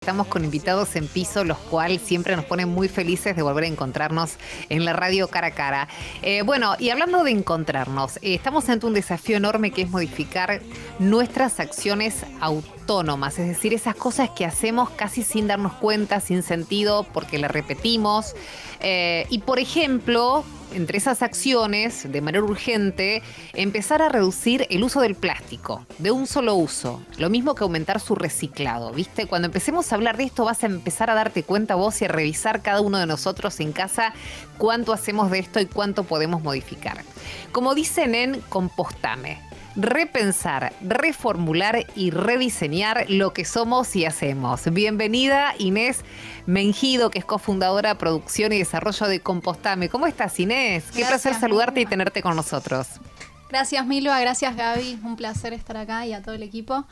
Estamos con invitados en piso, los cuales siempre nos ponen muy felices de volver a encontrarnos en la radio cara a cara. Bueno, y hablando de encontrarnos, estamos ante un desafío enorme que es modificar nuestras acciones autónomas, es decir, esas cosas que hacemos casi sin darnos cuenta, sin sentido, porque las repetimos. Y por ejemplo, entre esas acciones, de manera urgente, empezar a reducir el uso del plástico, de un solo uso. Lo mismo que aumentar su reciclado, ¿viste? Cuando empecemos a hablar de esto vas a empezar a darte cuenta vos y a revisar cada uno de nosotros en casa cuánto hacemos de esto y cuánto podemos modificar. Como dicen en Compostame, repensar, reformular y rediseñar lo que somos y hacemos. Bienvenida Inés Mengido, que es cofundadora de producción y desarrollo de Compostame. ¿Cómo estás, Inés? Qué placer saludarte y tenerte con nosotros. Gracias, Milva. Gracias, Gaby. Un placer estar acá y a todo el equipo.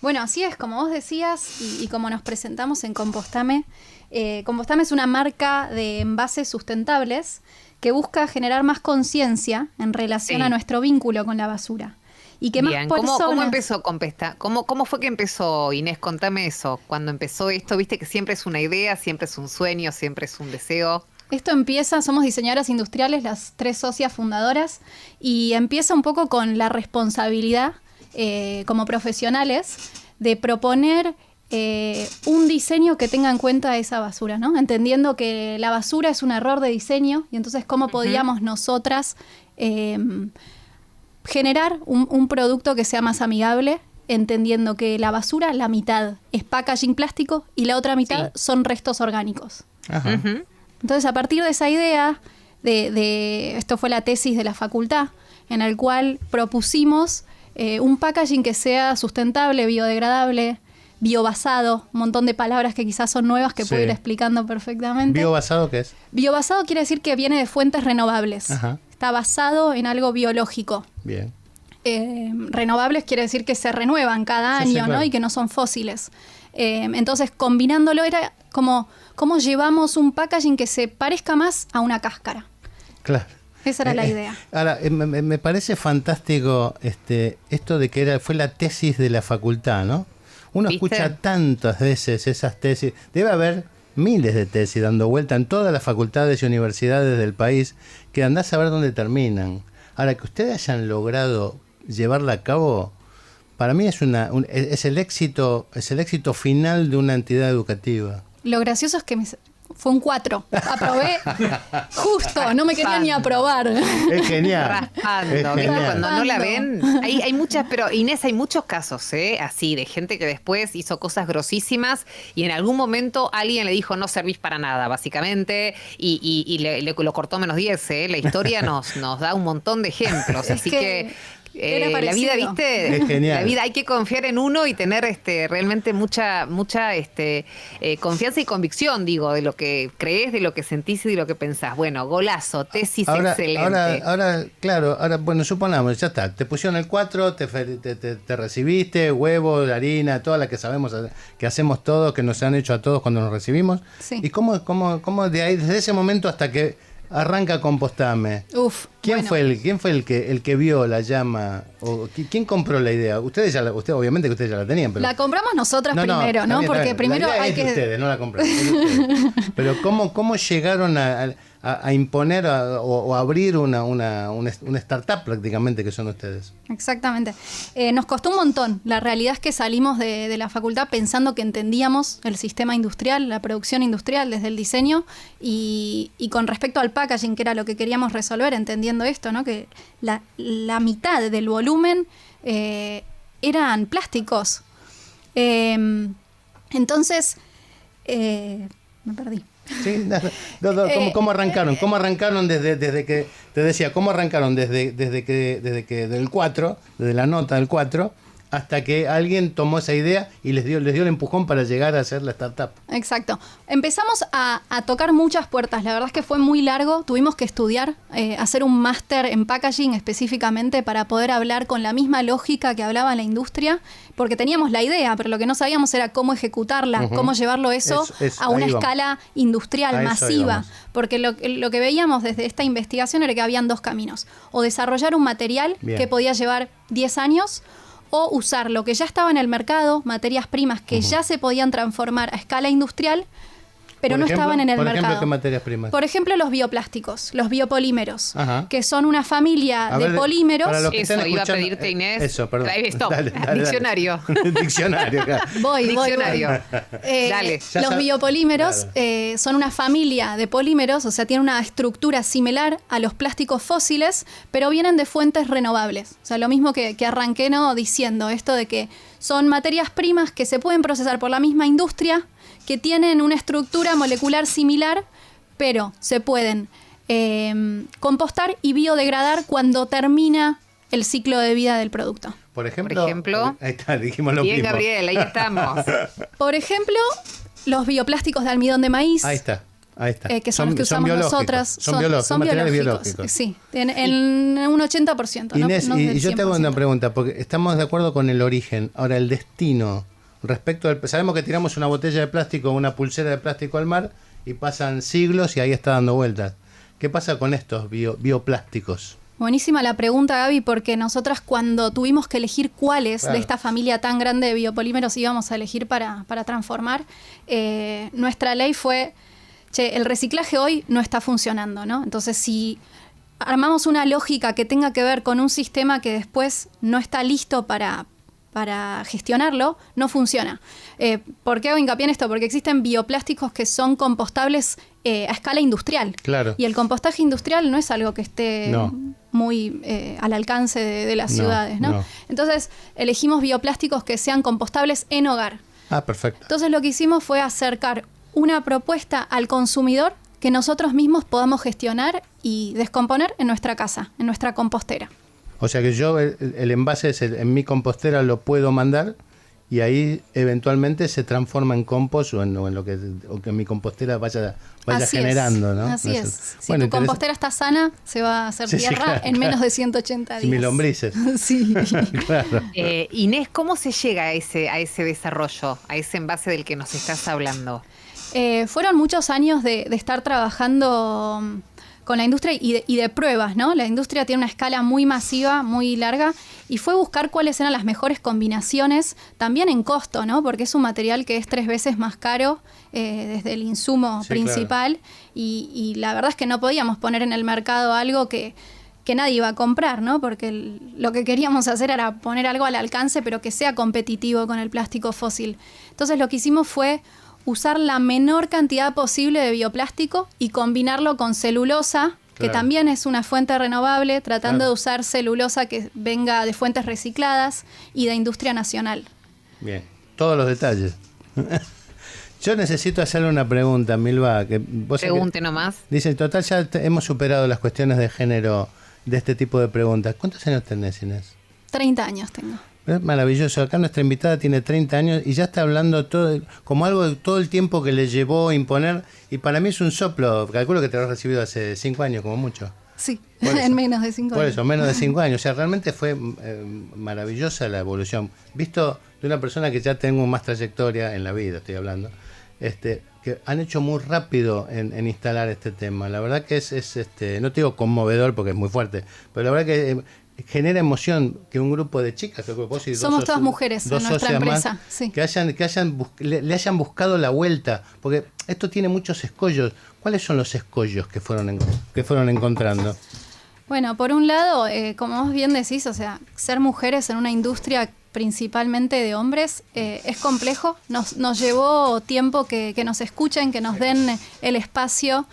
Bueno, así es, como vos decías y como nos presentamos en Compostame. Compostame es una marca de envases sustentables que busca generar más conciencia en relación a nuestro vínculo con la basura. Y que bien, más personas... ¿Cómo empezó Compostame? ¿Cómo fue que empezó, Inés? Contame eso. Cuando empezó esto, viste que siempre es una idea, siempre es un sueño, siempre es un deseo. Esto empieza, somos diseñadoras industriales, las 3 socias fundadoras, y empieza un poco con la responsabilidad como profesionales de proponer un diseño que tenga en cuenta esa basura, ¿no? Entendiendo que la basura es un error de diseño y entonces cómo podíamos nosotras generar un producto que sea más amigable, entendiendo que la basura, la mitad es packaging plástico y la otra mitad son restos orgánicos. Ajá. Entonces, a partir de esa idea, esto fue la tesis de la facultad, en el cual propusimos un packaging que sea sustentable, biodegradable, biobasado, un montón de palabras que quizás son nuevas que puedo ir explicando perfectamente. ¿Biobasado qué es? Biobasado quiere decir que viene de fuentes renovables. Ajá. Está basado en algo biológico. Bien. Renovables quiere decir que se renuevan cada año, claro. ¿no? Y que no son fósiles. Entonces, combinándolo era como llevamos un packaging que se parezca más a una cáscara. Claro. Esa era la idea. Ahora, me parece fantástico esto de que fue la tesis de la facultad, ¿no? Uno ¿viste? Escucha tantas veces esas tesis. Debe haber miles de tesis dando vuelta en todas las facultades y universidades del país que andás a ver dónde terminan. Ahora, que ustedes hayan logrado llevarla a cabo, para mí es el éxito final de una entidad educativa. Lo gracioso es que fue un 4. Aprobé justo, no me quería ni aprobar. Es genial. Raspando, ¿viste? Cuando no la ven, hay muchas, pero Inés, hay muchos casos, así, de gente que después hizo cosas grosísimas y en algún momento alguien le dijo no servís para nada, básicamente, y lo cortó menos 10, La historia nos da un montón de ejemplos, así que la vida, ¿viste? Es genial. La vida hay que confiar en uno y tener realmente mucha confianza y convicción, digo, de lo que crees, de lo que sentís y de lo que pensás. Bueno, golazo, tesis excelente. Ahora, bueno, supongamos, ya está, te pusieron el 4, te recibiste, huevo, harina, toda la que sabemos que hacemos todos, que nos han hecho a todos cuando nos recibimos. Sí. ¿Y cómo de ahí, desde ese momento hasta que arranca Compostame? Uf, ¿Quién fue el que vio la llama? ¿O quién compró la idea? Ustedes obviamente que ustedes ya la tenían, pero la compramos nosotras primero, ¿no? Porque primero hay que... ustedes, no la compraron. Pero ¿cómo llegaron a imponer o abrir una startup prácticamente que son ustedes? Exactamente. Nos costó un montón. La realidad es que salimos de la facultad pensando que entendíamos el sistema industrial, la producción industrial desde el diseño y con respecto al packaging, que era lo que queríamos resolver, entendiendo esto, ¿no? Que la mitad del volumen eran plásticos. Entonces, me perdí. Sí, ¿Cómo arrancaron? ¿Cómo arrancaron desde que te decía? ¿Cómo arrancaron desde que del 4, desde la nota del 4, hasta que alguien tomó esa idea y les dio el empujón para llegar a hacer la startup? Exacto. Empezamos a tocar muchas puertas. La verdad es que fue muy largo. Tuvimos que estudiar, hacer un máster en packaging específicamente para poder hablar con la misma lógica que hablaba la industria, porque teníamos la idea, pero lo que no sabíamos era cómo ejecutarla, cómo llevarlo a una escala industrial masiva. Porque lo que veíamos desde esta investigación era que habían 2 caminos. O desarrollar un material que podía llevar 10 años, o usar lo que ya estaba en el mercado, materias primas que ya se podían transformar a escala industrial, pero no estaban en el mercado. Por ejemplo, ¿qué materias primas? Por ejemplo, los bioplásticos, los biopolímeros, Ajá. que son una familia de polímeros. para los que Eso, están iba a escuchando- pedirte, Inés. Eso, perdón. Ahí, stop. Dale. Diccionario. Diccionario, claro. Voy. Diccionario. Dale. Ya Los sab- biopolímeros claro. son una familia de polímeros, o sea, tienen una estructura similar a los plásticos fósiles, pero vienen de fuentes renovables. O sea, lo mismo que arranqué, ¿no?, diciendo esto de que son materias primas que se pueden procesar por la misma industria, que tienen una estructura molecular similar, pero se pueden compostar y biodegradar cuando termina el ciclo de vida del producto. Por ejemplo, ahí está, dijimos lo Bien, mismo. Gabriel, ahí estamos. Por ejemplo, los bioplásticos de almidón de maíz. Ahí está. Que son los que usamos biológicos, nosotras. son materiales biológicos. Sí, en un 80%. Inés, no y del yo te hago 100%. una pregunta, porque estamos de acuerdo con el origen. Ahora, el destino, respecto al... Sabemos que tiramos una botella de plástico, una pulsera de plástico al mar, y pasan siglos y ahí está dando vueltas. ¿Qué pasa con estos bioplásticos? Buenísima la pregunta, Gaby, porque nosotras cuando tuvimos que elegir cuáles Claro. de esta familia tan grande de biopolímeros íbamos a elegir para transformar, nuestra ley fue, el reciclaje hoy no está funcionando, ¿no? Entonces, si armamos una lógica que tenga que ver con un sistema que después no está listo para gestionarlo, no funciona. ¿Por qué hago hincapié en esto? Porque existen bioplásticos que son compostables a escala industrial. Claro. Y el compostaje industrial no es algo que esté muy al alcance de las ciudades, ¿no? Entonces, elegimos bioplásticos que sean compostables en hogar. Ah, perfecto. Entonces, lo que hicimos fue acercar una propuesta al consumidor que nosotros mismos podamos gestionar y descomponer en nuestra casa, en nuestra compostera. O sea que yo el envase en mi compostera lo puedo mandar y ahí eventualmente se transforma en compost o en lo que mi compostera vaya Así generando, es, ¿no? Así Eso. es. Si Bueno, tu compostera está sana, se va a hacer Sí, sí, tierra claro, en menos claro. de 180 días. Mis lombrices. Sí. Claro. Inés, ¿cómo se llega a ese desarrollo, a ese envase del que nos estás hablando? Fueron muchos años de estar trabajando con la industria y de pruebas, ¿no? La industria tiene una escala muy masiva, muy larga, y fue buscar cuáles eran las mejores combinaciones, también en costo, ¿no? Porque es un material que es 3 veces más caro desde el insumo principal, claro. Y la verdad es que no podíamos poner en el mercado algo que nadie iba a comprar, ¿no? Porque lo que queríamos hacer era poner algo al alcance, pero que sea competitivo con el plástico fósil. Entonces lo que hicimos fue usar la menor cantidad posible de bioplástico y combinarlo con celulosa, que también es una fuente renovable, tratando de usar celulosa que venga de fuentes recicladas y de industria nacional. Bien, todos los detalles. Yo necesito hacerle una pregunta, Milva. Pregunte nomás. Dice, total, ya hemos superado las cuestiones de género de este tipo de preguntas. ¿Cuántos años tenés, Inés? 30 años tengo. Es maravilloso. Acá nuestra invitada tiene 30 años y ya está hablando como algo de todo el tiempo que le llevó a imponer. Y para mí es un soplo. Calculo que te lo has recibido hace 5 años, como mucho. Sí, en menos de 5 años. Por eso, menos de 5 años. O sea, realmente fue maravillosa la evolución. Visto de una persona que ya tengo más trayectoria en la vida, estoy hablando, que han hecho muy rápido en instalar este tema. La verdad que es no te digo conmovedor porque es muy fuerte, pero la verdad que genera emoción que un grupo de chicas, que vos y somos todas mujeres en nuestra empresa, más, sí. que le hayan buscado la vuelta, porque esto tiene muchos escollos. ¿Cuáles son los escollos que fueron encontrando? Bueno, por un lado, como vos bien decís, o sea, ser mujeres en una industria principalmente de hombres es complejo. Nos llevó tiempo que nos escuchen, que nos den el espacio.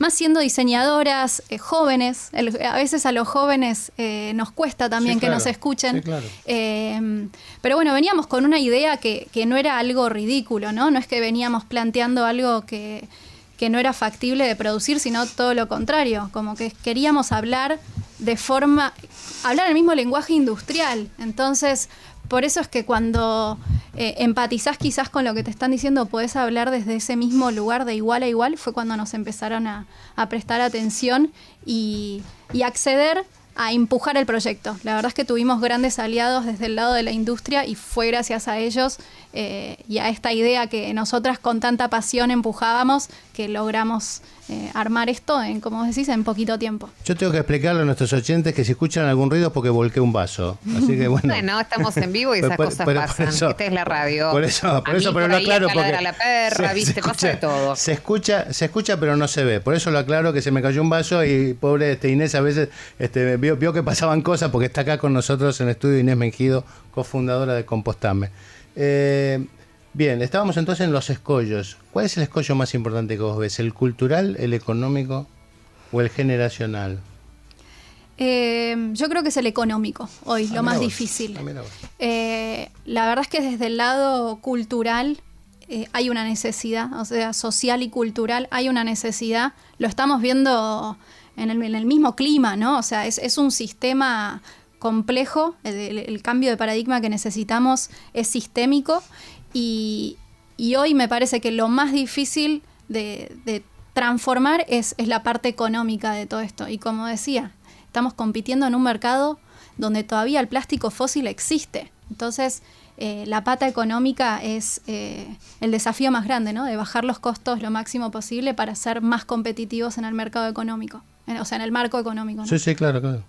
Más siendo diseñadoras jóvenes, a veces a los jóvenes nos cuesta también que nos escuchen. Sí, claro. Pero bueno, veníamos con una idea que no era algo ridículo, ¿no? No es que veníamos planteando algo que no era factible de producir, sino todo lo contrario, como que queríamos hablar el mismo lenguaje industrial. Entonces, por eso es que cuando empatizás quizás con lo que te están diciendo, podés hablar desde ese mismo lugar de igual a igual, fue cuando nos empezaron a prestar atención y acceder a empujar el proyecto. La verdad es que tuvimos grandes aliados desde el lado de la industria y fue gracias a ellos y a esta idea que nosotras con tanta pasión empujábamos, que logramos armar esto en, como decís, en poquito tiempo. Yo tengo que explicarle a nuestros oyentes que si escuchan algún ruido es porque volqué un vaso. Así que bueno. Bueno, estamos en vivo y esas cosas pasan. Esta es la radio. Por eso, pero lo aclaro porque a la perra, viste, pasa de todo. Se escucha, pero no se ve. Por eso lo aclaro, que se me cayó un vaso y pobre Inés a veces vio que pasaban cosas, porque está acá con nosotros en el estudio Inés Mengido, cofundadora de Compostame. Bien, estábamos entonces en los escollos. ¿Cuál es el escollo más importante que vos ves? ¿El cultural, el económico o el generacional? Yo creo que es el económico hoy, lo más difícil. La verdad es que desde el lado cultural hay una necesidad, o sea, social y cultural hay una necesidad. Lo estamos viendo en el mismo clima, ¿no? O sea, es un sistema complejo, el cambio de paradigma que necesitamos es sistémico y hoy me parece que lo más difícil de transformar es la parte económica de todo esto. Y como decía, estamos compitiendo en un mercado donde todavía el plástico fósil existe. Entonces, la pata económica es el desafío más grande, ¿no? De bajar los costos lo máximo posible para ser más competitivos en el mercado económico, o sea, en el marco económico, ¿no? Sí, claro.